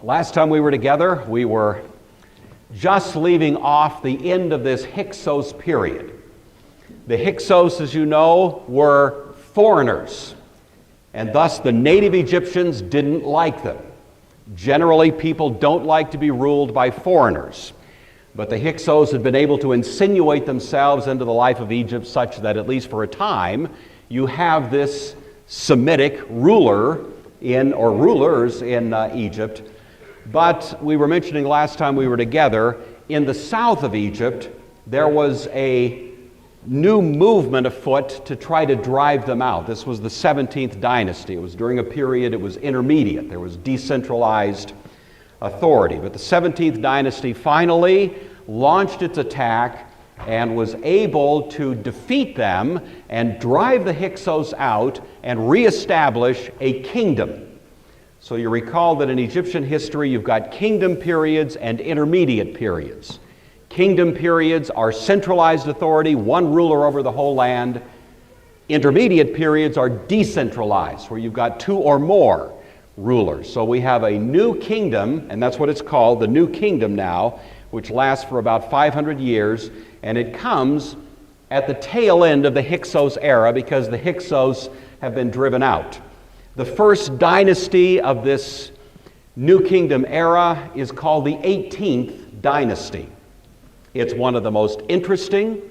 Last time we were together, we were just leaving off the end of this Hyksos period. The Hyksos, as you know, were foreigners, and thus the native Egyptians didn't like them. Generally, people don't like to be ruled by foreigners, but the Hyksos had been able to insinuate themselves into the life of Egypt such that, at least for a time, you have this Semitic ruler or rulers in Egypt. But we were mentioning last time we were together, in the south of Egypt, there was a new movement afoot to try to drive them out. This was the 17th dynasty. It was during a period, it was intermediate. There was decentralized authority. But the 17th dynasty finally launched its attack and was able to defeat them and drive the Hyksos out and reestablish a kingdom. So you recall that in Egyptian history, you've got kingdom periods and intermediate periods. Kingdom periods are centralized authority, one ruler over the whole land. Intermediate periods are decentralized, where you've got two or more rulers. So we have a new kingdom, and that's what it's called, the new kingdom now, which lasts for about 500 years, and it comes at the tail end of the Hyksos era because the Hyksos have been driven out. The first dynasty of this New Kingdom era is called the 18th dynasty. It's one of the most interesting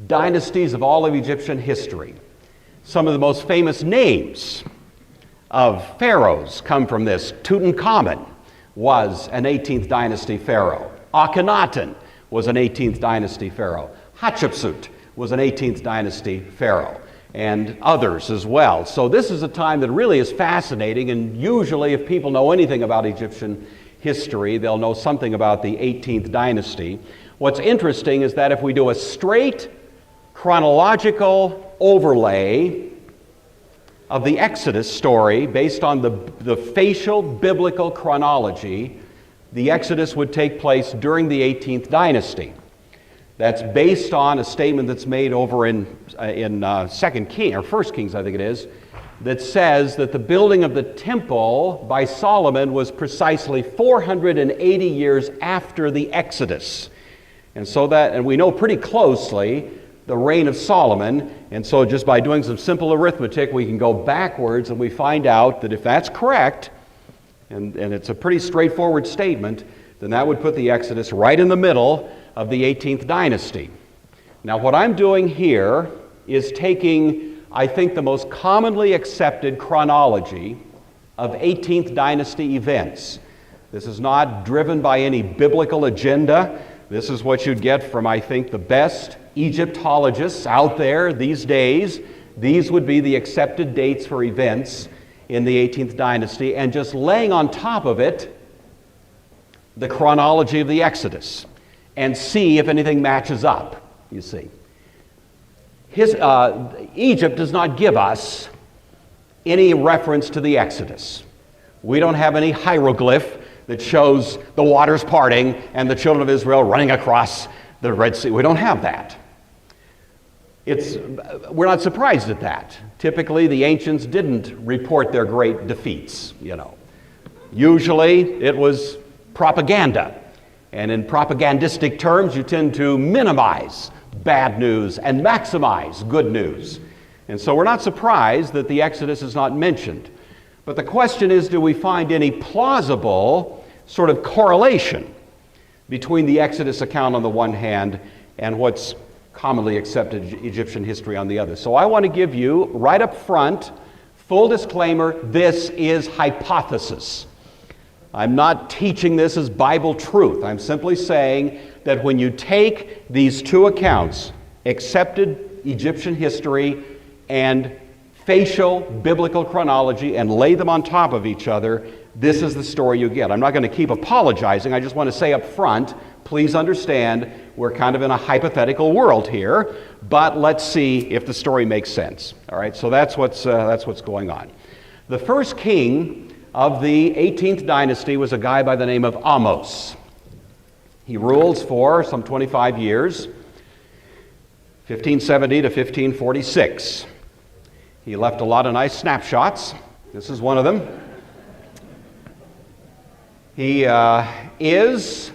dynasties of all of Egyptian history. Some of the most famous names of pharaohs come from this. Tutankhamun was an 18th dynasty pharaoh. Akhenaten was an 18th dynasty pharaoh. Hatshepsut was an 18th dynasty pharaoh, and others as well. So this is a time that really is fascinating, and usually if people know anything about Egyptian history, they'll know something about the 18th dynasty. What's interesting is that if we do a straight chronological overlay of the Exodus story based on the facial biblical chronology, the Exodus would take place during the 18th dynasty. That's based on a statement that's made over in 2 Kings, or 1 Kings, I think it is, that says that the building of the temple by Solomon was precisely 480 years after the Exodus. And we know pretty closely the reign of Solomon, and so just by doing some simple arithmetic, we can go backwards and we find out that if that's correct, and it's a pretty straightforward statement, then that would put the Exodus right in the middle of the 18th dynasty. Now, what I'm doing here is taking, I think, the most commonly accepted chronology of 18th dynasty events. This is not driven by any biblical agenda. This is what you'd get from, I think, the best Egyptologists out there these days. These would be the accepted dates for events in the 18th dynasty, and just laying on top of it the chronology of the Exodus, and see if anything matches up, you see. Egypt does not give us any reference to the Exodus. We don't have any hieroglyph that shows the waters parting and the children of Israel running across the Red Sea. We don't have that. We're not surprised at that. Typically, the ancients didn't report their great defeats, Usually, it was propaganda. And in propagandistic terms, you tend to minimize bad news and maximize good news. And so we're not surprised that the Exodus is not mentioned. But the question is, do we find any plausible sort of correlation between the Exodus account on the one hand and what's commonly accepted Egyptian history on the other? So I want to give you, right up front, full disclaimer, this is hypothesis. I'm not teaching this as Bible truth. I'm simply saying that when you take these two accounts, accepted Egyptian history and facial biblical chronology, and lay them on top of each other, this is the story you get. I'm not going to keep apologizing. I just want to say up front, please understand we're kind of in a hypothetical world here, but let's see if the story makes sense. All right, so that's what's going on. The first king of the 18th dynasty was a guy by the name of Ahmose. He rules for some 25 years, 1570 to 1546. He left a lot of nice snapshots. This is one of them. He is,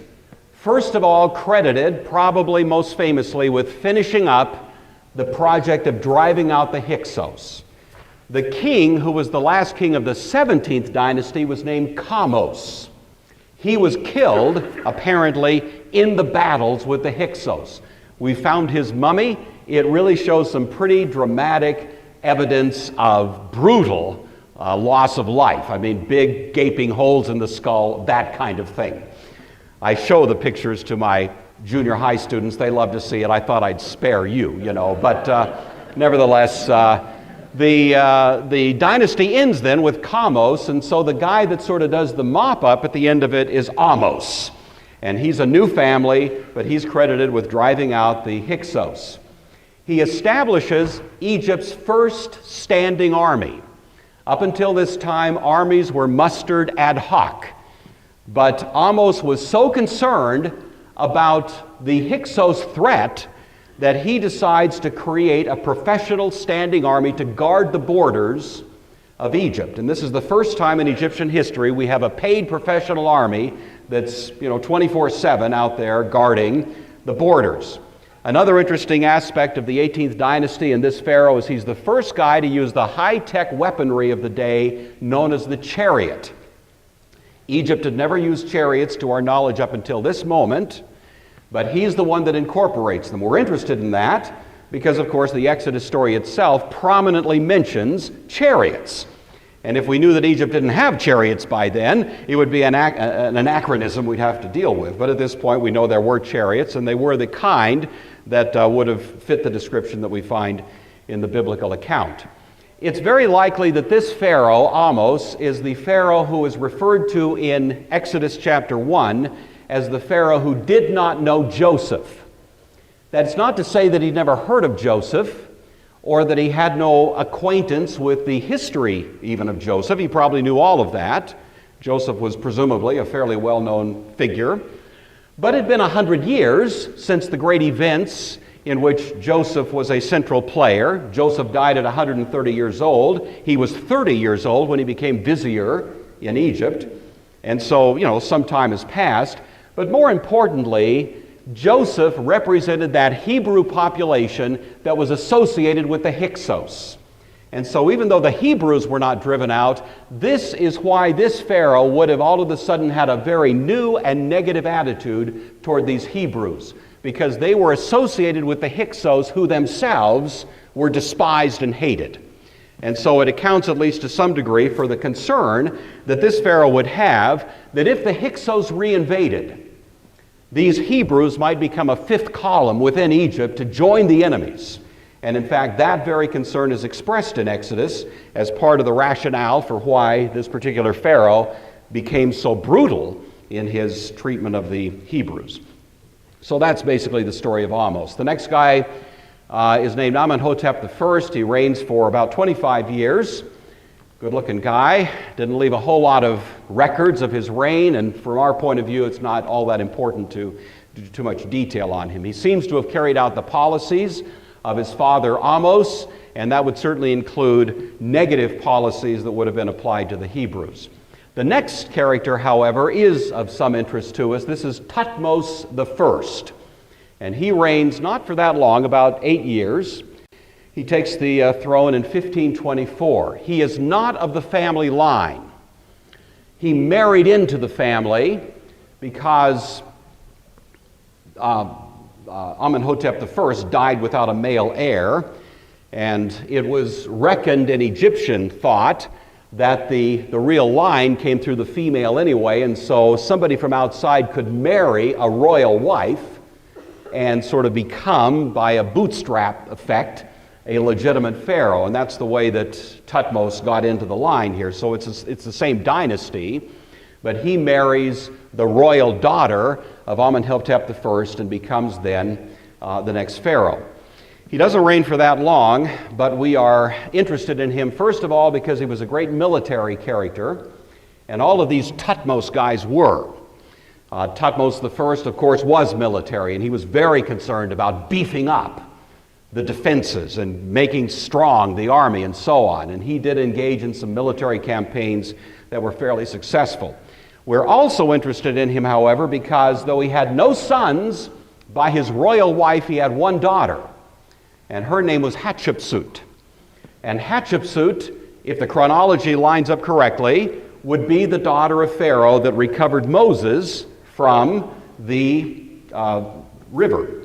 first of all, credited, probably most famously, with finishing up the project of driving out the Hyksos. The king, who was the last king of the 17th dynasty, was named Kamose. He was killed, apparently, in the battles with the Hyksos. We found his mummy. It really shows some pretty dramatic evidence of brutal loss of life. I mean, big gaping holes in the skull, that kind of thing. I show the pictures to my junior high students. They love to see it. I thought I'd spare you, but nevertheless, the dynasty ends then with Kamose, and so the guy that sort of does the mop-up at the end of it is Ahmose. And he's a new family, but he's credited with driving out the Hyksos. He establishes Egypt's first standing army. Up until this time, armies were mustered ad hoc. But Ahmose was so concerned about the Hyksos threat that he decides to create a professional standing army to guard the borders of Egypt. And this is the first time in Egyptian history we have a paid professional army that's 24/7 out there guarding the borders. Another interesting aspect of the 18th dynasty and this pharaoh is he's the first guy to use the high-tech weaponry of the day known as the chariot. Egypt had never used chariots to our knowledge up until this moment, but he's the one that incorporates them. We're interested in that because, of course, the Exodus story itself prominently mentions chariots. And if we knew that Egypt didn't have chariots by then, it would be an anachronism we'd have to deal with. But at this point, we know there were chariots, and they were the kind that would have fit the description that we find in the biblical account. It's very likely that this pharaoh, Ahmose, is the pharaoh who is referred to in Exodus chapter 1 as the pharaoh who did not know Joseph. That's not to say that he'd never heard of Joseph, or that he had no acquaintance with the history even of Joseph. He probably knew all of that. Joseph was presumably a fairly well-known figure. But it had been 100 years since the great events in which Joseph was a central player. Joseph died at 130 years old. He was 30 years old when he became vizier in Egypt. And so, some time has passed. But more importantly, Joseph represented that Hebrew population that was associated with the Hyksos. And so even though the Hebrews were not driven out, this is why this Pharaoh would have all of a sudden had a very new and negative attitude toward these Hebrews, because they were associated with the Hyksos, who themselves were despised and hated. And so it accounts, at least to some degree, for the concern that this Pharaoh would have that if the Hyksos reinvaded, these Hebrews might become a fifth column within Egypt to join the enemies. And in fact, that very concern is expressed in Exodus as part of the rationale for why this particular Pharaoh became so brutal in his treatment of the Hebrews. So that's basically the story of Ahmose. The next guy is named Amenhotep I. He reigns for about 25 years. Good-looking guy. Didn't leave a whole lot of records of his reign, and from our point of view, it's not all that important to do too much detail on him. He seems to have carried out the policies of his father Ahmose, and that would certainly include negative policies that would have been applied to the Hebrews. The next character, however, is of some interest to us. This is Thutmose I, and he reigns not for that long, about 8 years. He takes the throne in 1524. He is not of the family line. He married into the family because Amenhotep I died without a male heir, and it was reckoned in Egyptian thought that the real line came through the female anyway, and so somebody from outside could marry a royal wife and sort of become, by a bootstrap effect, a legitimate pharaoh. And that's the way that Thutmose got into the line here. So it's the same dynasty, but he marries the royal daughter of Amenhotep I and becomes then the next pharaoh. He doesn't reign for that long, but we are interested in him, first of all, because he was a great military character, and all of these Thutmose guys were. Thutmose I, of course, was military, and he was very concerned about beefing up the defenses and making strong the army and so on. And he did engage in some military campaigns that were fairly successful. We're also interested in him, however, because though he had no sons, by his royal wife he had one daughter, and her name was Hatshepsut. And Hatshepsut, if the chronology lines up correctly, would be the daughter of Pharaoh that recovered Moses from the river.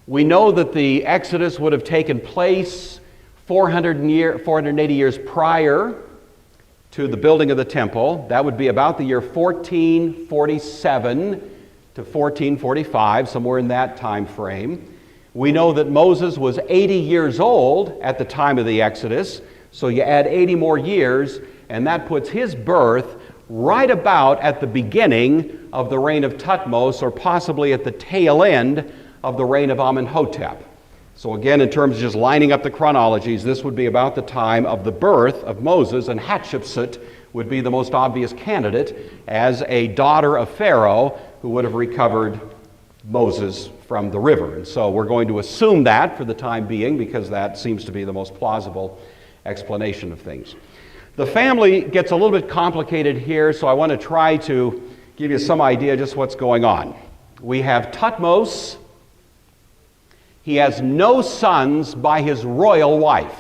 We know that the Exodus would have taken place 480 years prior to the building of the temple. That would be about the year 1447 to 1445, somewhere in that time frame. We know that Moses was 80 years old at the time of the Exodus, so you add 80 more years, and that puts his birth right about at the beginning of the reign of Thutmose, or possibly at the tail end of the reign of Amenhotep. So again, in terms of just lining up the chronologies, this would be about the time of the birth of Moses, and Hatshepsut would be the most obvious candidate as a daughter of Pharaoh who would have recovered Moses from the river. And so we're going to assume that for the time being, because that seems to be the most plausible explanation of things. The family gets a little bit complicated here, so I want to try to give you some idea just what's going on. We have Thutmose. He has no sons by his royal wife.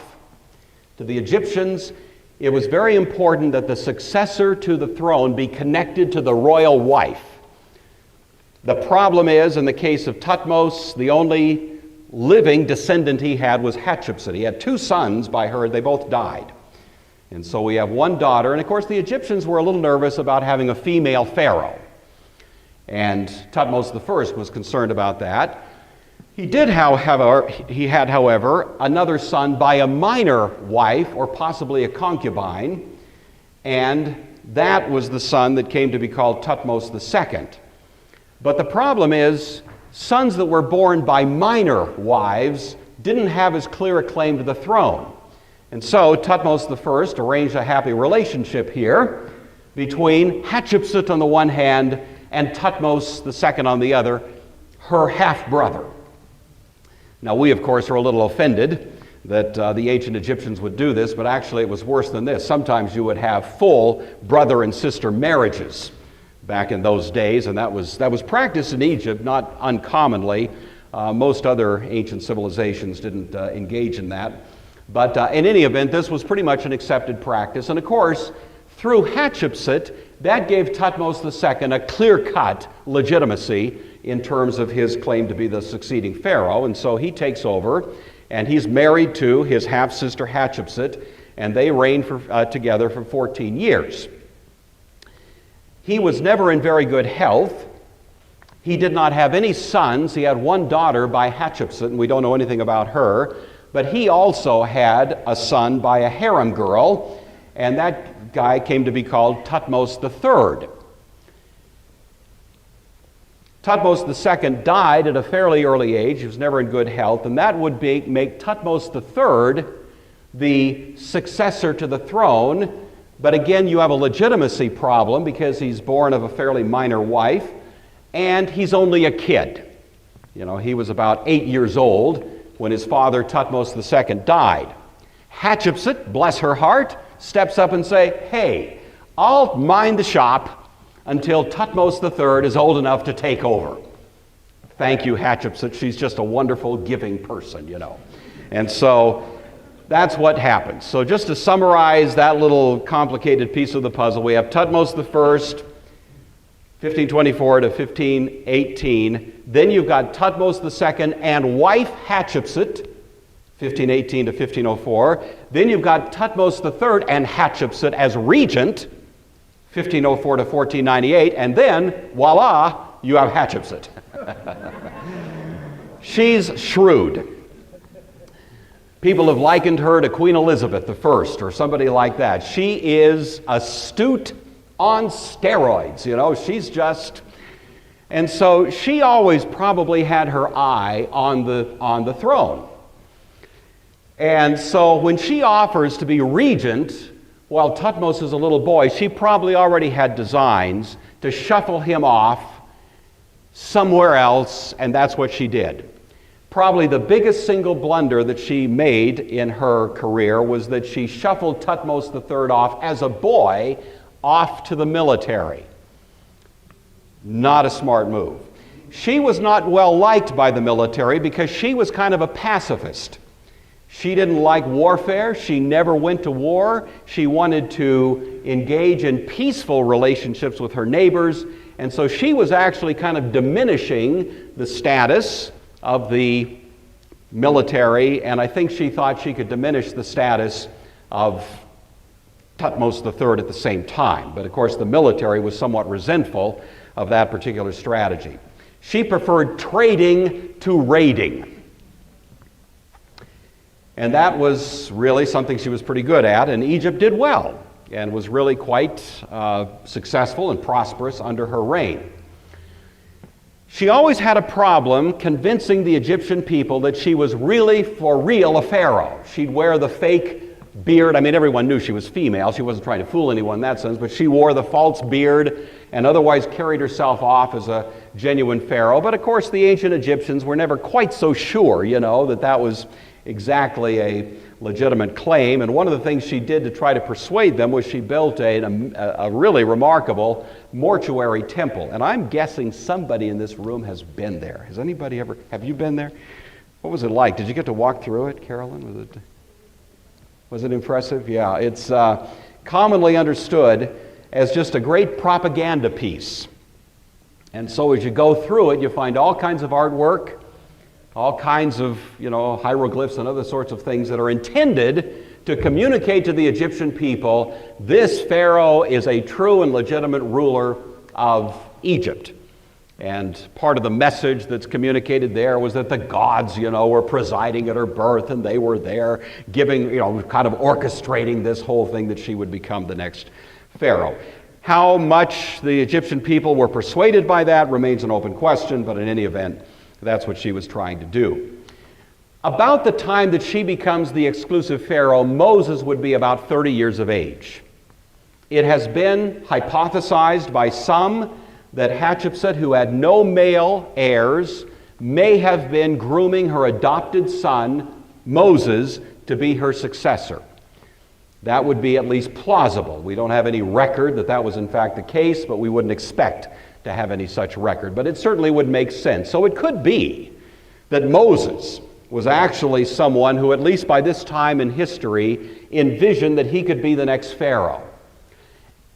To the Egyptians, it was very important that the successor to the throne be connected to the royal wife. The problem is, in the case of Thutmose, the only living descendant he had was Hatshepsut. He had two sons by her, they both died. And so we have one daughter, and of course the Egyptians were a little nervous about having a female pharaoh. And Thutmose I was concerned about that. He had, however, another son by a minor wife, or possibly a concubine, and that was the son that came to be called Thutmose II. But the problem is, sons that were born by minor wives didn't have as clear a claim to the throne. And so Thutmose I arranged a happy relationship here between Hatshepsut on the one hand and Thutmose II on the other, her half-brother. Now, we, of course, are a little offended that the ancient Egyptians would do this, but actually it was worse than this. Sometimes you would have full brother and sister marriages back in those days, and that was practiced in Egypt, not uncommonly. Most other ancient civilizations didn't engage in that. But in any event, this was pretty much an accepted practice. And of course, through Hatshepsut, that gave Thutmose II a clear-cut legitimacy in terms of his claim to be the succeeding pharaoh. And so he takes over, and he's married to his half-sister Hatshepsut, and they reign together for 14 years. He was never in very good health. He did not have any sons. He had one daughter by Hatshepsut, and we don't know anything about her. But he also had a son by a harem girl, and that guy came to be called Thutmose III. Thutmose II died at a fairly early age. He was never in good health, and that would make Thutmose III the successor to the throne. But again, you have a legitimacy problem because he's born of a fairly minor wife, and he's only a kid. You know, he was about 8 years old when his father, Thutmose II, died. Hatshepsut, bless her heart, steps up and says, "Hey, I'll mind the shop until Thutmose III is old enough to take over." Thank you, Hatshepsut. She's just a wonderful, giving person, you know. And so that's what happens. So just to summarize that little complicated piece of the puzzle, we have Thutmose I, 1524 to 1518. Then you've got Thutmose II and wife Hatshepsut, 1518 to 1504. Then you've got Thutmose III and Hatshepsut as regent, 1504 to 1498. And then, voila, you have Hatshepsut. She's shrewd. People have likened her to Queen Elizabeth I or somebody like that. She is astute on steroids, you know. She's just... And so she always probably had her eye on the throne. And so when she offers to be regent, while Thutmose is a little boy, she probably already had designs to shuffle him off somewhere else, and that's what she did. Probably the biggest single blunder that she made in her career was that she shuffled Thutmose III off as a boy off to the military. Not a smart move. She was not well liked by the military because she was kind of a pacifist. She didn't like warfare. She never went to war. She wanted to engage in peaceful relationships with her neighbors. And so she was actually kind of diminishing the status of the military. And I think she thought she could diminish the status of Thutmose III at the same time. But of course, the military was somewhat resentful of that particular strategy. She preferred trading to raiding. And that was really something she was pretty good at, and Egypt did well and was really quite successful and prosperous under her reign. She always had a problem convincing the Egyptian people that she was really, for real, a pharaoh. She'd wear the fake beard. I mean, everyone knew she was female. She wasn't trying to fool anyone in that sense, but she wore the false beard and otherwise carried herself off as a genuine pharaoh. But of course, the ancient Egyptians were never quite so sure, that that was exactly a legitimate claim. And one of the things she did to try to persuade them was she built a really remarkable mortuary temple. And I'm guessing somebody in this room has been there. Has anybody ever, have you been there? What was it like? Did you get to walk through it, Carolyn? Was it impressive? Yeah, it's commonly understood as just a great propaganda piece. And so as you go through it, you find all kinds of artwork, all kinds of, hieroglyphs and other sorts of things that are intended to communicate to the Egyptian people, this pharaoh is a true and legitimate ruler of Egypt. And part of the message that's communicated there was that the gods, were presiding at her birth, and they were there giving, kind of orchestrating this whole thing that she would become the next pharaoh. How much the Egyptian people were persuaded by that remains an open question, but in any event, that's what she was trying to do. About the time that she becomes the exclusive pharaoh, Moses would be about 30 years of age. It has been hypothesized by some that Hatshepsut, who had no male heirs, may have been grooming her adopted son, Moses, to be her successor. That would be at least plausible. We don't have any record that that was in fact the case, but we wouldn't expect to have any such record. But it certainly would make sense. So it could be that Moses was actually someone who, at least by this time in history, envisioned that he could be the next pharaoh.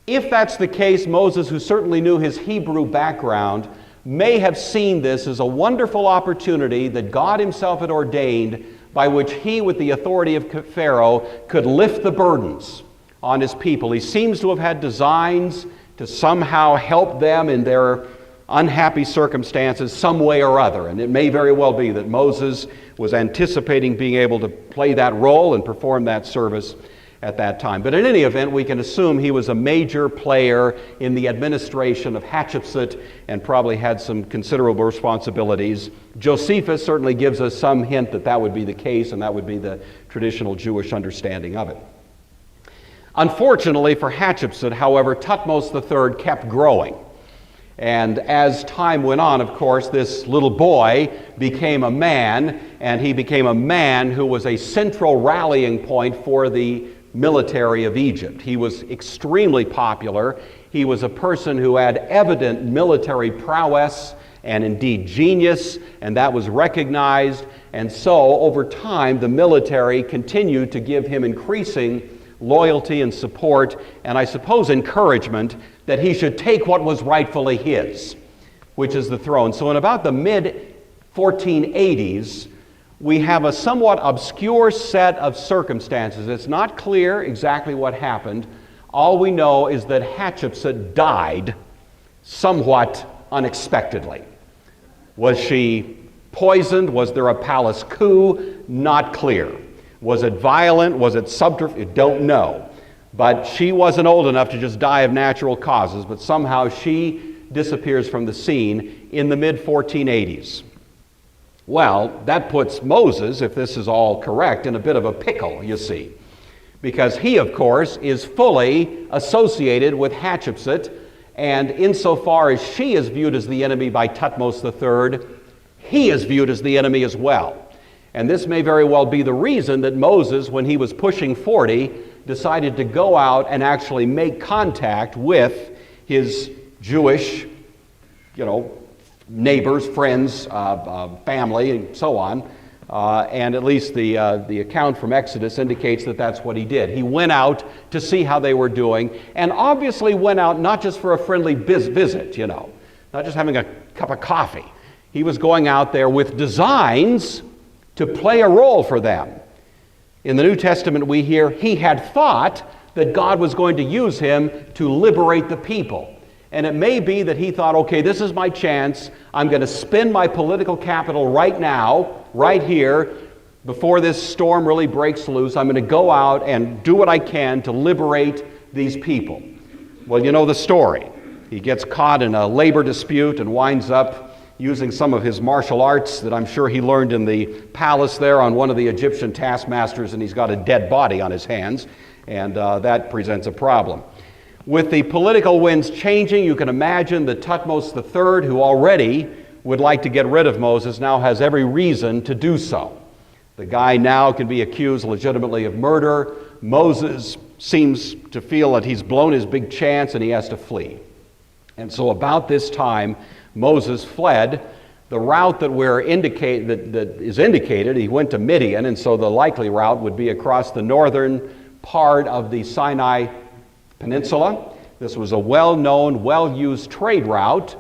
If that's the case, Moses, who certainly knew his Hebrew background, may have seen this as a wonderful opportunity that God himself had ordained by which he, with the authority of Pharaoh, could lift the burdens on his people. He seems to have had designs to somehow help them in their unhappy circumstances some way or other. And it may very well be that Moses was anticipating being able to play that role and perform that service at that time. But in any event, we can assume he was a major player in the administration of Hatshepsut and probably had some considerable responsibilities. Josephus certainly gives us some hint that that would be the case, and that would be the traditional Jewish understanding of it. Unfortunately for Hatshepsut, however, Thutmose III kept growing. And as time went on, of course, this little boy became a man, and he became a man who was a central rallying point for the military of Egypt. He was extremely popular. He was a person who had evident military prowess and indeed genius, and that was recognized. And so, over time, the military continued to give him increasing loyalty and support, and I suppose encouragement that he should take what was rightfully his, which is the throne. So in about the mid-1480s, we have a somewhat obscure set of circumstances. It's not clear exactly what happened. All we know is that Hatshepsut died somewhat unexpectedly. Was she poisoned? Was there a palace coup? Not clear. Was it violent? Was it subterfuge? Don't know. But she wasn't old enough to just die of natural causes, but somehow she disappears from the scene in the mid-1480s. Well, that puts Moses, if this is all correct, in a bit of a pickle, you see. Because he, of course, is fully associated with Hatshepsut, and insofar as she is viewed as the enemy by Thutmose III, he is viewed as the enemy as well. And this may very well be the reason that Moses, when he was pushing 40, decided to go out and actually make contact with his Jewish, neighbors, friends, family, and so on. And at least the account from Exodus indicates that that's what he did. He went out to see how they were doing, and obviously went out not just for a friendly visit, not just having a cup of coffee. He was going out there with designs to play a role for them. In the New Testament, we hear he had thought that God was going to use him to liberate the people. And it may be that he thought, okay, this is my chance. I'm going to spend my political capital right now, right here, before this storm really breaks loose. I'm going to go out and do what I can to liberate these people. Well, you know the story. He gets caught in a labor dispute and winds up using some of his martial arts that I'm sure he learned in the palace there on one of the Egyptian taskmasters, and he's got a dead body on his hands, and that presents a problem. With the political winds changing, you can imagine that Thutmose III, who already would like to get rid of Moses, now has every reason to do so. The guy now can be accused legitimately of murder. Moses seems to feel that he's blown his big chance and he has to flee. And so about this time, Moses fled. The route that is indicated, he went to Midian, and so the likely route would be across the northern part of the Sinai Peninsula. This was a well-known, well-used trade route,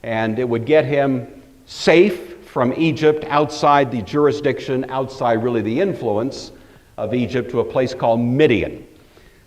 and it would get him safe from Egypt, outside the jurisdiction, outside really the influence of Egypt, to a place called Midian.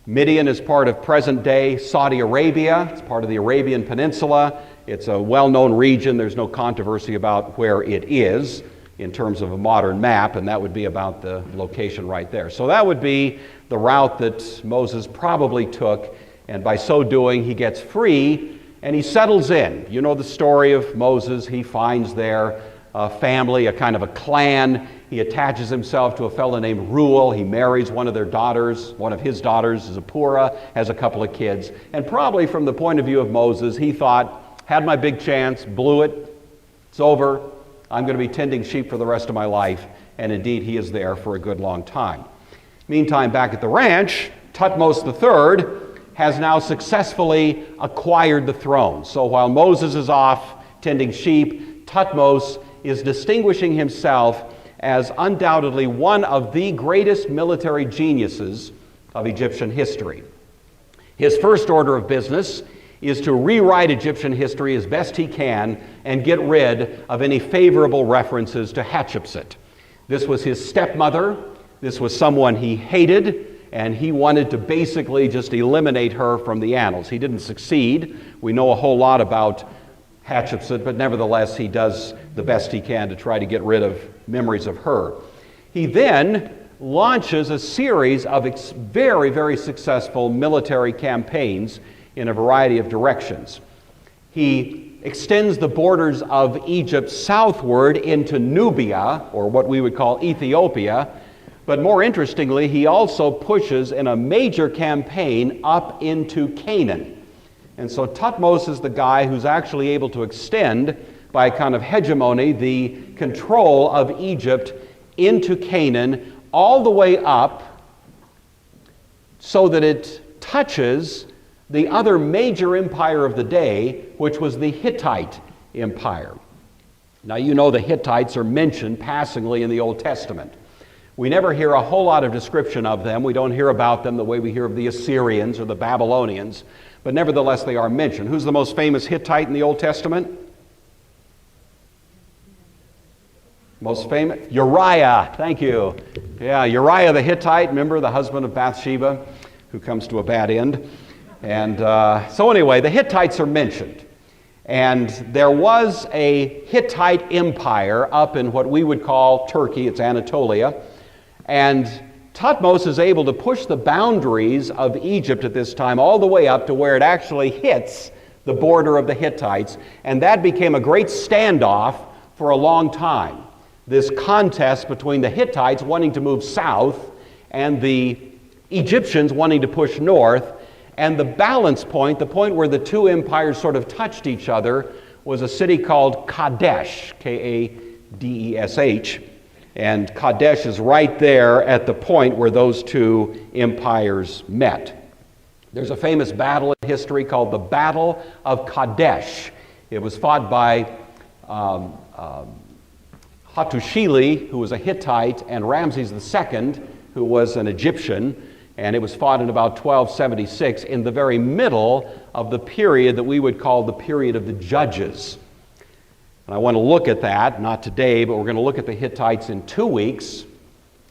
Midian is part of present-day Saudi Arabia. It's part of the Arabian Peninsula. It's a well-known region. There's no controversy about where it is in terms of a modern map, and that would be about the location right there. So that would be the route that Moses probably took, and by so doing, he gets free and he settles in. You know the story of Moses. He finds there a family, a kind of a clan. He attaches himself to a fellow named Reuel. He marries one of their daughters. One of his daughters, Zipporah, has a couple of kids. And probably from the point of view of Moses, he thought, had my big chance, blew it, it's over. I'm going to be tending sheep for the rest of my life. And indeed, he is there for a good long time. Meantime, back at the ranch, Thutmose III has now successfully acquired the throne. So while Moses is off tending sheep, Thutmose is distinguishing himself as undoubtedly one of the greatest military geniuses of Egyptian history. His first order of business is to rewrite Egyptian history as best he can and get rid of any favorable references to Hatshepsut. This was his stepmother. This was someone he hated, and he wanted to basically just eliminate her from the annals. He didn't succeed. We know a whole lot about Hatshepsut, but nevertheless, he does the best he can to try to get rid of memories of her. He then launches a series of very, very successful military campaigns in a variety of directions. He extends the borders of Egypt southward into Nubia, or what we would call Ethiopia, but more interestingly, he also pushes in a major campaign up into Canaan. And so Thutmose is the guy who's actually able to extend, by a kind of hegemony, the control of Egypt into Canaan, all the way up so that it touches the other major empire of the day, which was the Hittite Empire. Now, you know the Hittites are mentioned passingly in the Old Testament. We never hear a whole lot of description of them. We don't hear about them the way we hear of the Assyrians or the Babylonians, but nevertheless they are mentioned. Who's the most famous Hittite in the Old Testament? Most famous? Uriah, thank you. Yeah, Uriah the Hittite, remember, the husband of Bathsheba, who comes to a bad end. And so anyway, the Hittites are mentioned. And there was a Hittite empire up in what we would call Turkey, it's Anatolia. And Thutmose is able to push the boundaries of Egypt at this time all the way up to where it actually hits the border of the Hittites. And that became a great standoff for a long time. This contest between the Hittites wanting to move south and the Egyptians wanting to push north. And the balance point, the point where the two empires sort of touched each other, was a city called Kadesh, Kadesh. And Kadesh is right there at the point where those two empires met. There's a famous battle in history called the Battle of Kadesh. It was fought by Hattushili, who was a Hittite, and Ramses II, who was an Egyptian, and it was fought in about 1276 in the very middle of the period that we would call the period of the Judges. And I want to look at that, not today, but we're going to look at the Hittites in 2 weeks.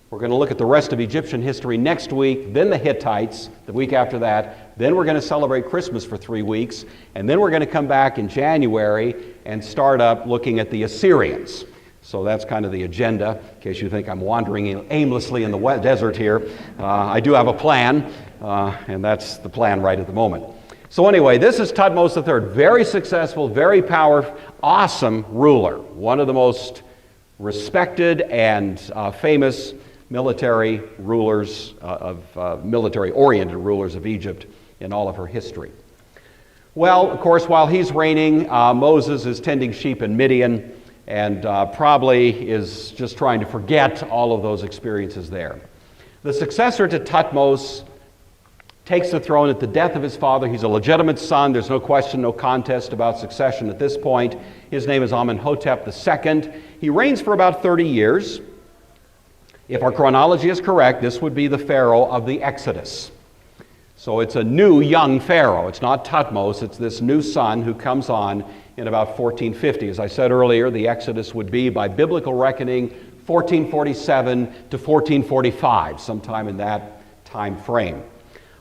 We're going to look at the rest of Egyptian history next week, then the Hittites the week after that. Then we're going to celebrate Christmas for 3 weeks, and then we're going to come back in January and start up looking at the Assyrians. So that's kind of the agenda, in case you think I'm wandering aimlessly in the wet desert here. I do have a plan, and that's the plan right at the moment. So anyway, this is Thutmose III, very successful, very powerful, awesome ruler, one of the most respected and famous military rulers military-oriented rulers of Egypt in all of her history. Well, of course, while he's reigning, Moses is tending sheep in Midian and probably is just trying to forget all of those experiences there. The successor to Thutmose takes the throne at the death of his father. He's a legitimate son. There's no question, no contest about succession at this point. His name is Amenhotep II. He reigns for about 30 years. If our chronology is correct, this would be the Pharaoh of the Exodus. So it's a new young Pharaoh. It's not Thutmose. It's this new son who comes on in about 1450. As I said earlier, the Exodus would be, by biblical reckoning, 1447 to 1445, sometime in that time frame.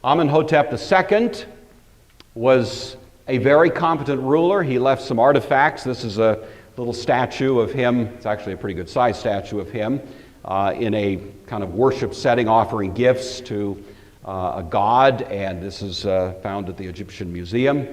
Amenhotep II was a very competent ruler. He left some artifacts. This is a little statue of him. It's actually a pretty good sized statue of him in a kind of worship setting, offering gifts to a god, and this is found at the Egyptian Museum.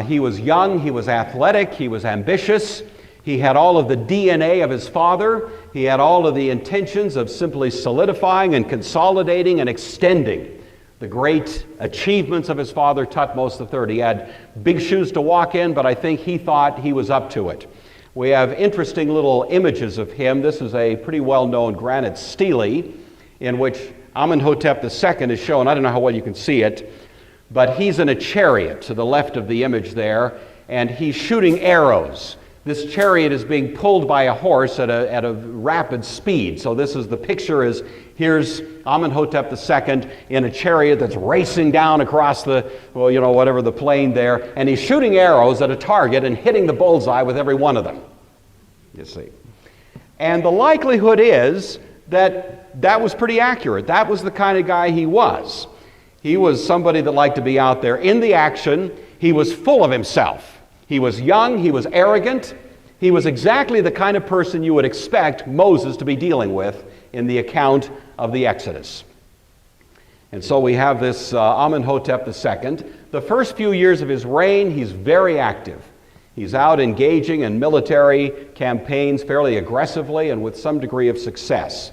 He was young, he was athletic, he was ambitious. He had all of the DNA of his father. He had all of the intentions of simply solidifying and consolidating and extending the great achievements of his father, Thutmose III. He had big shoes to walk in, but I think he thought he was up to it. We have interesting little images of him. This is a pretty well-known granite stele in which Amenhotep II is shown. I don't know how well you can see it, but he's in a chariot to the left of the image there, and he's shooting arrows. This chariot is being pulled by a horse at a rapid speed. So this is the picture is, here's Amenhotep II in a chariot that's racing down across the, whatever the plain there, and he's shooting arrows at a target and hitting the bullseye with every one of them, you see. And the likelihood is that that was pretty accurate. That was the kind of guy he was. He was somebody that liked to be out there in the action. He was full of himself. He was young, he was arrogant, he was exactly the kind of person you would expect Moses to be dealing with in the account of the Exodus. And so we have this Amenhotep II. The first few years of his reign, he's very active. He's out engaging in military campaigns fairly aggressively and with some degree of success.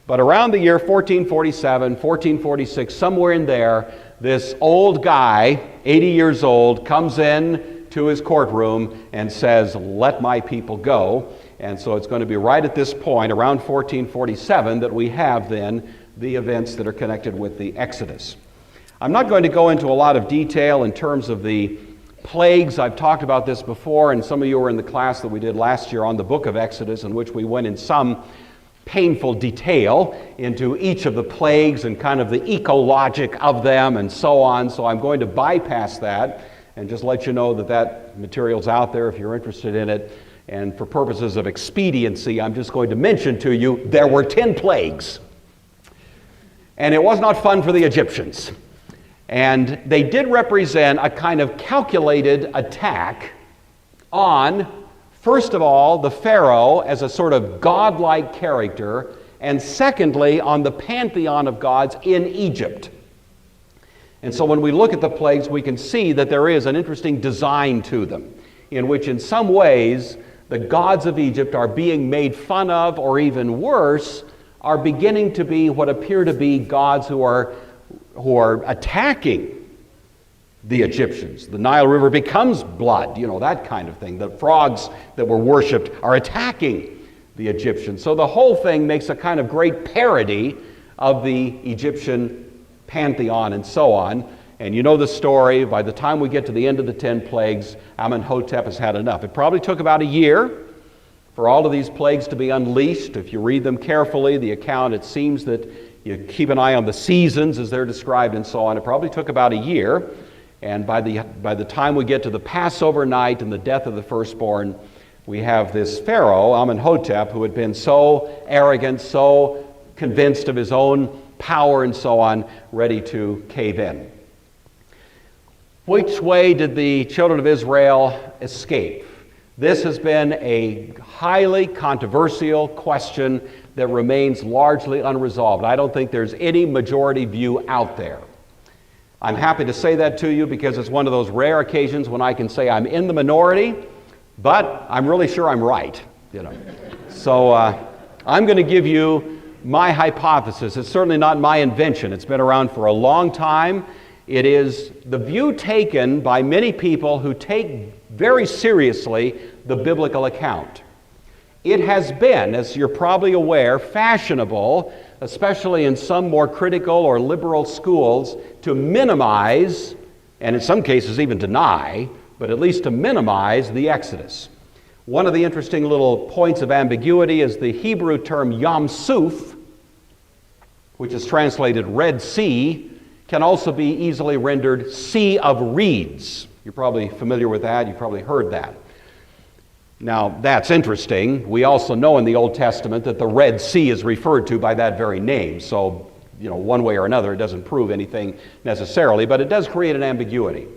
But around the year 1447, 1446, somewhere in there, this old guy, 80 years old, comes in to his courtroom and says, "Let my people go." And so it's going to be right at this point, around 1447, that we have then the events that are connected with the Exodus. I'm not going to go into a lot of detail in terms of the plagues. I've talked about this before, and some of you were in the class that we did last year on the book of Exodus, in which we went in some painful detail into each of the plagues and kind of the ecologic of them and so on. So I'm going to bypass that and just let you know that that material's out there if you're interested in it. And for purposes of expediency, I'm just going to mention to you there were 10 plagues. And it was not fun for the Egyptians. And they did represent a kind of calculated attack on, first of all, the Pharaoh as a sort of godlike character, and secondly, on the pantheon of gods in Egypt. And so when we look at the plagues, we can see that there is an interesting design to them, in which in some ways the gods of Egypt are being made fun of, or even worse, are beginning to be what appear to be gods who are attacking the Egyptians. The Nile River becomes blood, that kind of thing. The frogs that were worshipped are attacking the Egyptians. So the whole thing makes a kind of great parody of the Egyptian pantheon and so on. And you know the story. By the time we get to the end of the 10 plagues, Amenhotep has had enough. It probably took about a year for all of these plagues to be unleashed. If you read them carefully, the account, it seems that you keep an eye on the seasons as they're described and so on. It probably took about a year. And by the time we get to the Passover night and the death of the firstborn, we have this Pharaoh, Amenhotep, who had been so arrogant, so convinced of his own power and so on, ready to cave in. Which way did the children of Israel escape? This has been a highly controversial question that remains largely unresolved. I don't think there's any majority view out there. I'm happy to say that to you because it's one of those rare occasions when I can say I'm in the minority, but I'm really sure I'm right. So I'm going to give you my hypothesis. It's certainly not my invention. It's been around for a long time. It is the view taken by many people who take very seriously the biblical account. It has been, as you're probably aware, fashionable, especially in some more critical or liberal schools, to minimize, and in some cases even deny, but at least to minimize the Exodus. One of the interesting little points of ambiguity is the Hebrew term Yam Suf, which is translated Red Sea, can also be easily rendered Sea of Reeds. You're probably familiar with that. You've probably heard that. Now, that's interesting. We also know in the Old Testament that the Red Sea is referred to by that very name. So, one way or another, it doesn't prove anything necessarily, but it does create an ambiguity.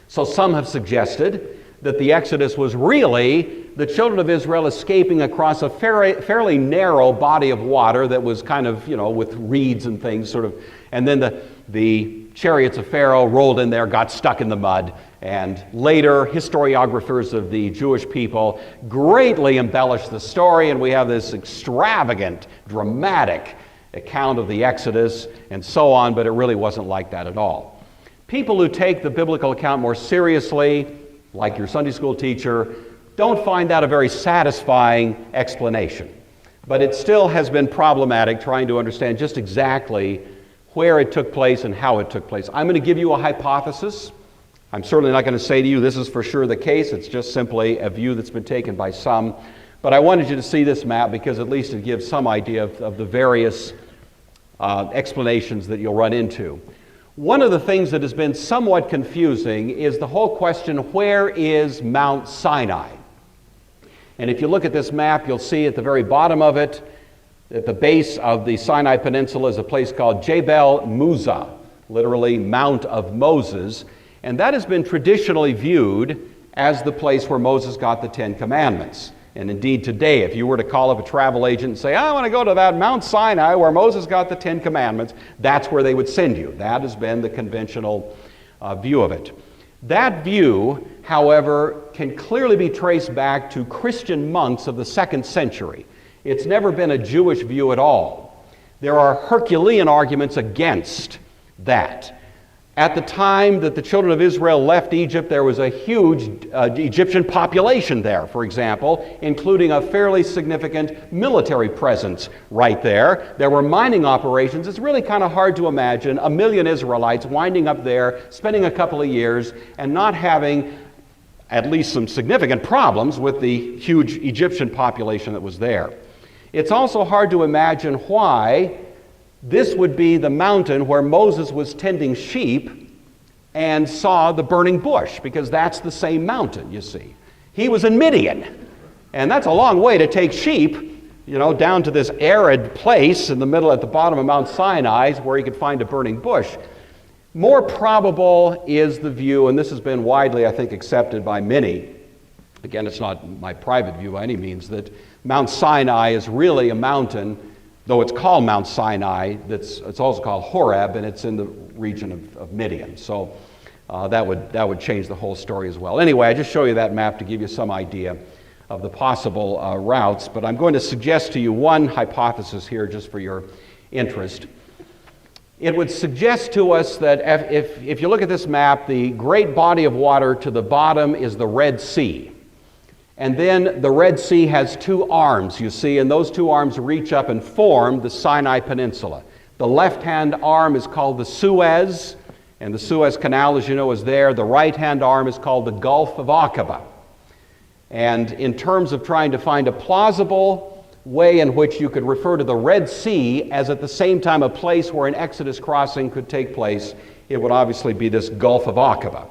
So some have suggested that the Exodus was really the children of Israel escaping across a fairly narrow body of water that was kind of, with reeds and things sort of, and then the chariots of Pharaoh rolled in there, got stuck in the mud, and later historiographers of the Jewish people greatly embellished the story, and we have this extravagant, dramatic account of the Exodus and so on, but it really wasn't like that at all. People who take the biblical account more seriously, like your Sunday school teacher, don't find that a very satisfying explanation. But it still has been problematic trying to understand just exactly where it took place and how it took place. I'm going to give you a hypothesis. I'm certainly not going to say to you this is for sure the case. It's just simply a view that's been taken by some. But I wanted you to see this map because at least it gives some idea of the various explanations that you'll run into. One of the things that has been somewhat confusing is the whole question, where is Mount Sinai? And if you look at this map, you'll see at the very bottom of it, at the base of the Sinai Peninsula is a place called Jebel Musa, literally Mount of Moses, and that has been traditionally viewed as the place where Moses got the 10 Commandments. And indeed today, if you were to call up a travel agent and say, I want to go to that Mount Sinai where Moses got the 10 Commandments, that's where they would send you. That has been the conventional view of it. That view, however, can clearly be traced back to Christian monks of the 2nd century. It's never been a Jewish view at all. There are Herculean arguments against that. At the time that the children of Israel left Egypt, there was a huge Egyptian population there, for example, including a fairly significant military presence right there. There were mining operations. It's really kind of hard to imagine 1 million Israelites winding up there, spending a couple of years, and not having at least some significant problems with the huge Egyptian population that was there. It's also hard to imagine why this would be the mountain where Moses was tending sheep and saw the burning bush, because that's the same mountain, you see. He was in Midian, and that's a long way to take sheep, down to this arid place in the middle at the bottom of Mount Sinai where he could find a burning bush. More probable is the view, and this has been widely, I think, accepted by many. Again, it's not my private view by any means, that Mount Sinai is really a mountain. Though it's called Mount Sinai, it's also called Horeb, and it's in the region of Midian. So that would change the whole story as well. Anyway, I just show you that map to give you some idea of the possible routes, but I'm going to suggest to you one hypothesis here just for your interest. It would suggest to us that if you look at this map, the great body of water to the bottom is the Red Sea. And then the Red Sea has two arms, you see, and those two arms reach up and form the Sinai Peninsula. The left-hand arm is called the Suez, and the Suez Canal, as you know, is there. The right-hand arm is called the Gulf of Aqaba. And in terms of trying to find a plausible way in which you could refer to the Red Sea as at the same time a place where an Exodus crossing could take place, it would obviously be this Gulf of Aqaba.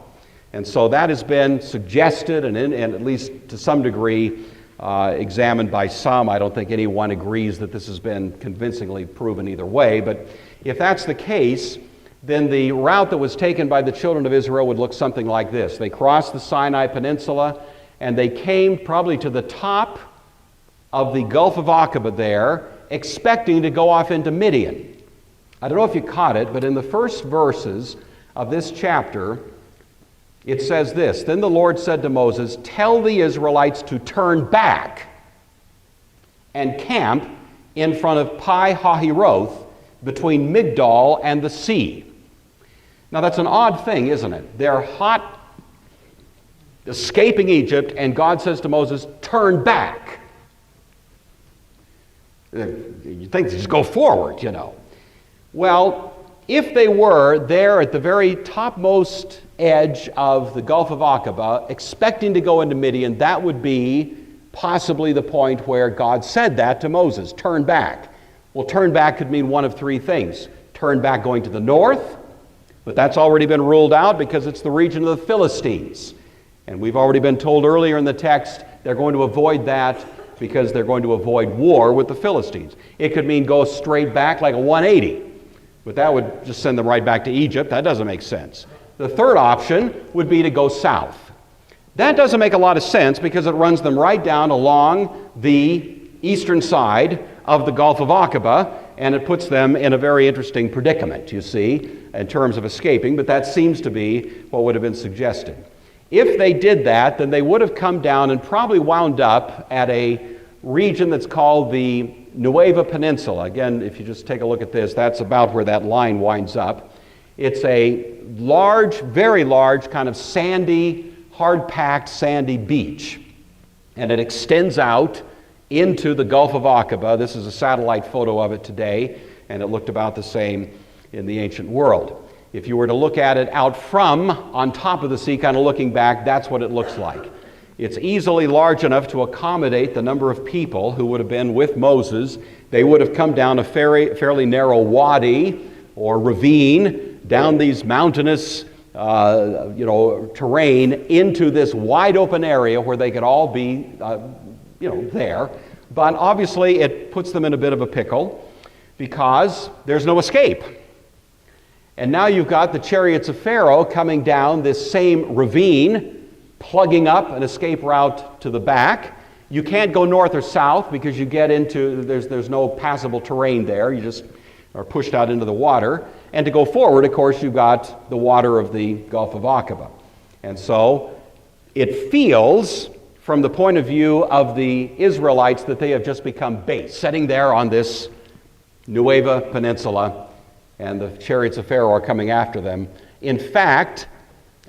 And so that has been suggested and at least to some degree examined by some. I don't think anyone agrees that this has been convincingly proven either way. But if that's the case, then the route that was taken by the children of Israel would look something like this. They crossed the Sinai Peninsula and they came probably to the top of the Gulf of Aqaba there, expecting to go off into Midian. I don't know if you caught it, but in the first verses of this chapter, it says this: "Then the Lord said to Moses, tell the Israelites to turn back and camp in front of Pi Hahiroth between Migdol and the sea." Now that's an odd thing, isn't it? They're hot, escaping Egypt, and God says to Moses, turn back. You think they just go forward, you know. Well, if they were there at the very topmost edge of the Gulf of Aqaba, expecting to go into Midian, that would be possibly the point where God said that to Moses, turn back. Well, turn back could mean one of three things. Turn back going to the north, but that's already been ruled out because it's the region of the Philistines. And we've already been told earlier in the text they're going to avoid that because they're going to avoid war with the Philistines. It could mean go straight back like a 180, but that would just send them right back to Egypt. That doesn't make sense. The third option would be to go south. That doesn't make a lot of sense because it runs them right down along the eastern side of the Gulf of Aqaba, and it puts them in a very interesting predicament, you see, in terms of escaping, but that seems to be what would have been suggested. If they did that, then they would have come down and probably wound up at a region that's called the Nueva Peninsula. Again, if you just take a look at this, that's about where that line winds up. It's a large, very large, kind of sandy, hard-packed sandy beach. And it extends out into the Gulf of Aqaba. This is a satellite photo of it today, and it looked about the same in the ancient world. If you were to look at it out from, on top of the sea, kind of looking back, that's what it looks like. It's easily large enough to accommodate the number of people who would have been with Moses. They would have come down a fairly narrow wadi or ravine, down these mountainous terrain into this wide open area where they could all be there. But obviously it puts them in a bit of a pickle because there's no escape. And now you've got the chariots of Pharaoh coming down this same ravine, plugging up an escape route to the back. You can't go north or south because you get into, there's no passable terrain there. You just are pushed out into the water. And to go forward, of course, you've got the water of the Gulf of Aqaba. And so it feels, from the point of view of the Israelites, that they have just become base, sitting there on this Nueva Peninsula, and the chariots of Pharaoh are coming after them. In fact,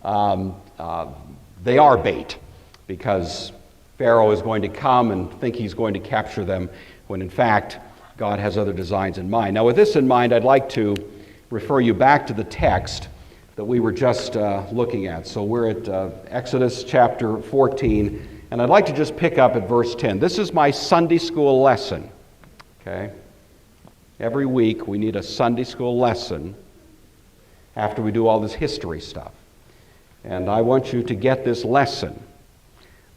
they are bait, because Pharaoh is going to come and think he's going to capture them, when in fact, God has other designs in mind. Now, with this in mind, I'd like to refer you back to the text that we were just looking at. So we're at Exodus chapter 14, and I'd like to just pick up at verse 10. This is my Sunday school lesson, okay? Every week we need a Sunday school lesson after we do all this history stuff. And I want you to get this lesson.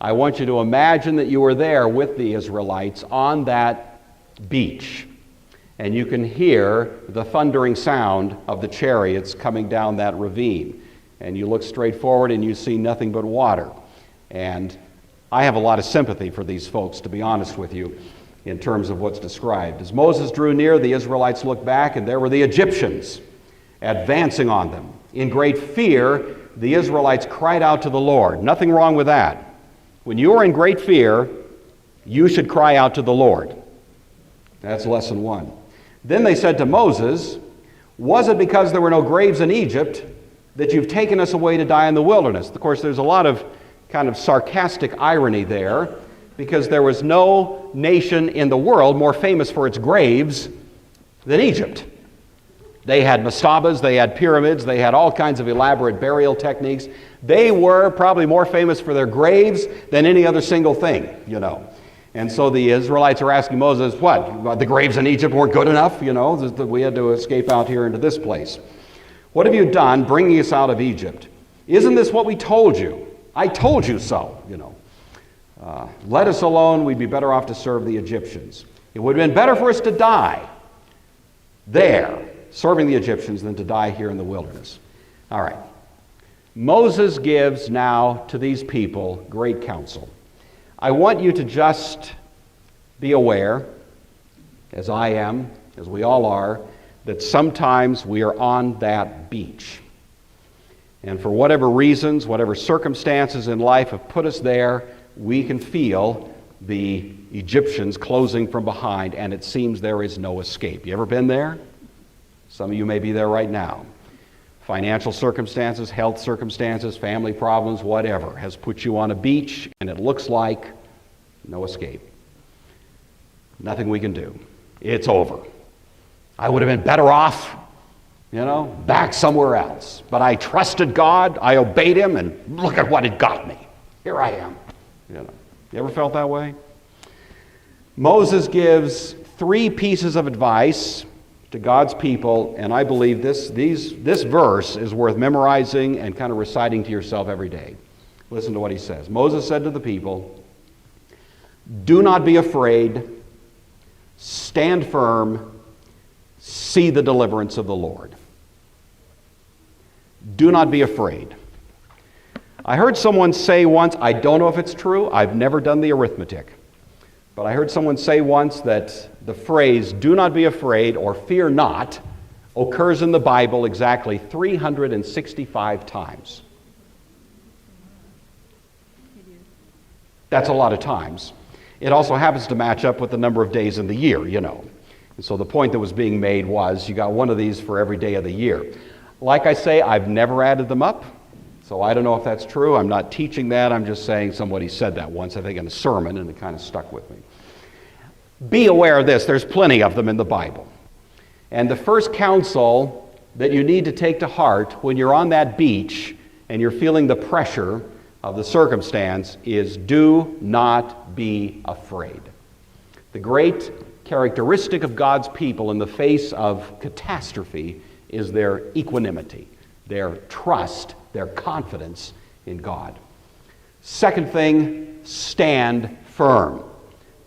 I want you to imagine that you were there with the Israelites on that beach, and you can hear the thundering sound of the chariots coming down that ravine. And you look straight forward and you see nothing but water. And I have a lot of sympathy for these folks, to be honest with you, in terms of what's described. As Moses drew near, the Israelites looked back, and there were the Egyptians advancing on them. In great fear, the Israelites cried out to the Lord. Nothing wrong with that. When you are in great fear, you should cry out to the Lord. That's lesson one. Then they said to Moses, "Was it because there were no graves in Egypt that you've taken us away to die in the wilderness?" Of course, there's a lot of kind of sarcastic irony there, because there was no nation in the world more famous for its graves than Egypt. They had mastabas, they had pyramids, they had all kinds of elaborate burial techniques. They were probably more famous for their graves than any other single thing, you know. And so the Israelites are asking Moses, what, the graves in Egypt weren't good enough? You know, we had to escape out here into this place. What have you done bringing us out of Egypt? Isn't this what we told you? I told you so, you know. Let us alone, we'd be better off to serve the Egyptians. It would have been better for us to die there, serving the Egyptians, than to die here in the wilderness. All right. Moses gives now to these people great counsel. I want you to just be aware, as I am, as we all are, that sometimes we are on that beach. And for whatever reasons, whatever circumstances in life have put us there, we can feel the Egyptians closing from behind, and it seems there is no escape. You ever been there? Some of you may be there right now. Financial circumstances, health circumstances, family problems, whatever, has put you on a beach, and it looks like no escape. Nothing we can do. It's over. I would have been better off, you know, back somewhere else. But I trusted God, I obeyed Him, and look at what it got me. Here I am. You know, you ever felt that way? Moses gives 3 pieces of advice to God's people, and I believe this verse is worth memorizing and kind of reciting to yourself every day. Listen to what he says. Moses said to the people, "Do not be afraid, stand firm, see the deliverance of the Lord." Do not be afraid. I heard someone say once, I don't know if it's true, I've never done the arithmetic, but I heard someone say once that the phrase, "do not be afraid" or "fear not," occurs in the Bible exactly 365 times. That's a lot of times. It also happens to match up with the number of days in the year, you know. And so the point that was being made was you got one of these for every day of the year. Like I say, I've never added them up, so I don't know if that's true. I'm not teaching that. I'm just saying somebody said that once, I think in a sermon, and it kind of stuck with me. Be aware of this. There's plenty of them in the Bible. And the first counsel that you need to take to heart when you're on that beach and you're feeling the pressure of the circumstance is do not be afraid. The great characteristic of God's people in the face of catastrophe is their equanimity, their trust, their confidence in God. Second thing, stand firm.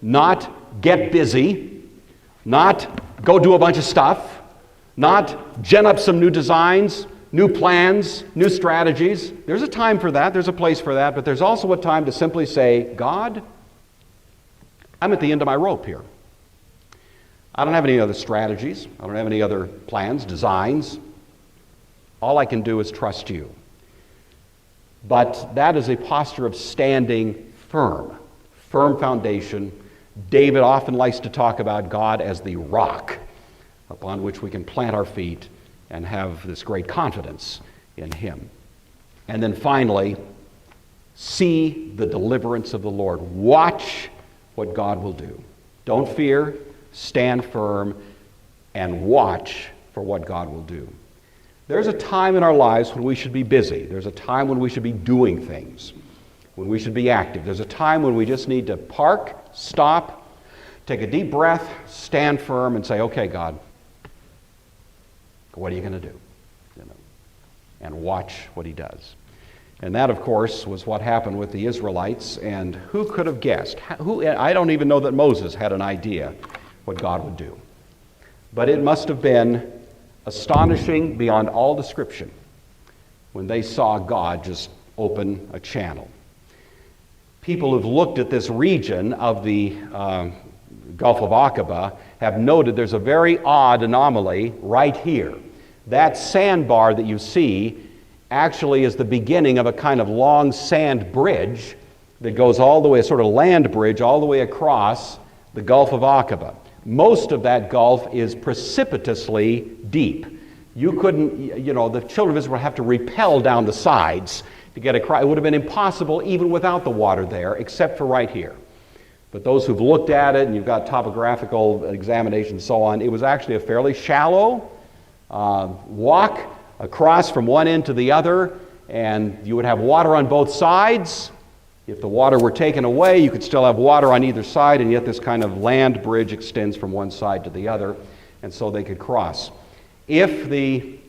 Not get busy, not go do a bunch of stuff, not gen up some new designs, new plans, new strategies. There's a time for that, there's a place for that, but there's also a time to simply say, God, I'm at the end of my rope here. I don't have any other strategies. I don't have any other plans, designs. All I can do is trust you. But that is a posture of standing firm foundation. David often likes to talk about God as the rock upon which we can plant our feet and have this great confidence in Him. And then finally, see the deliverance of the Lord. Watch what God will do. Don't fear, stand firm, and watch for what God will do. There's a time in our lives when we should be busy. There's a time when we should be doing things, when we should be active. There's a time when we just need to park, stop, take a deep breath, stand firm, and say, okay, God, what are you going to do? You know, and watch what He does. And that, of course, was what happened with the Israelites, and who could have guessed? I don't even know that Moses had an idea what God would do. But it must have been astonishing beyond all description when they saw God just open a channel. People who've looked at this region of the Gulf of Aqaba have noted there's a very odd anomaly right here. That sandbar that you see actually is the beginning of a kind of long sand bridge that goes all the way, a sort of land bridge, all the way across the Gulf of Aqaba. Most of that gulf is precipitously deep. You couldn't, the children of Israel have to rappel down the sides to get across. It would have been impossible even without the water there, except for right here. But those who've looked at it, and you've got topographical examination and so on, it was actually a fairly shallow walk across from one end to the other, and you would have water on both sides. If the water were taken away, you could still have water on either side, and yet this kind of land bridge extends from one side to the other, and so they could cross. If the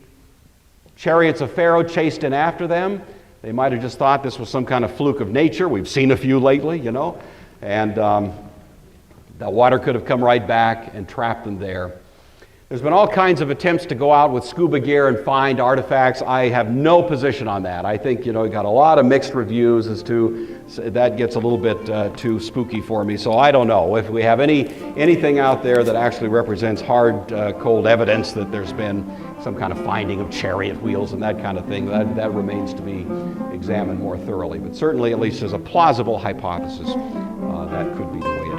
chariots of Pharaoh chased in after them, they might have just thought this was some kind of fluke of nature. We've seen a few lately, you know, and the water could have come right back and trapped them there. There's been all kinds of attempts to go out with scuba gear and find artifacts. I have no position on that. I think, you got a lot of mixed reviews as to, that gets a little bit too spooky for me. So I don't know if we have anything out there that actually represents hard, cold evidence that there's been some kind of finding of chariot wheels and that kind of thing. That remains to be examined more thoroughly. But certainly, at least as a plausible hypothesis, that could be the way it is.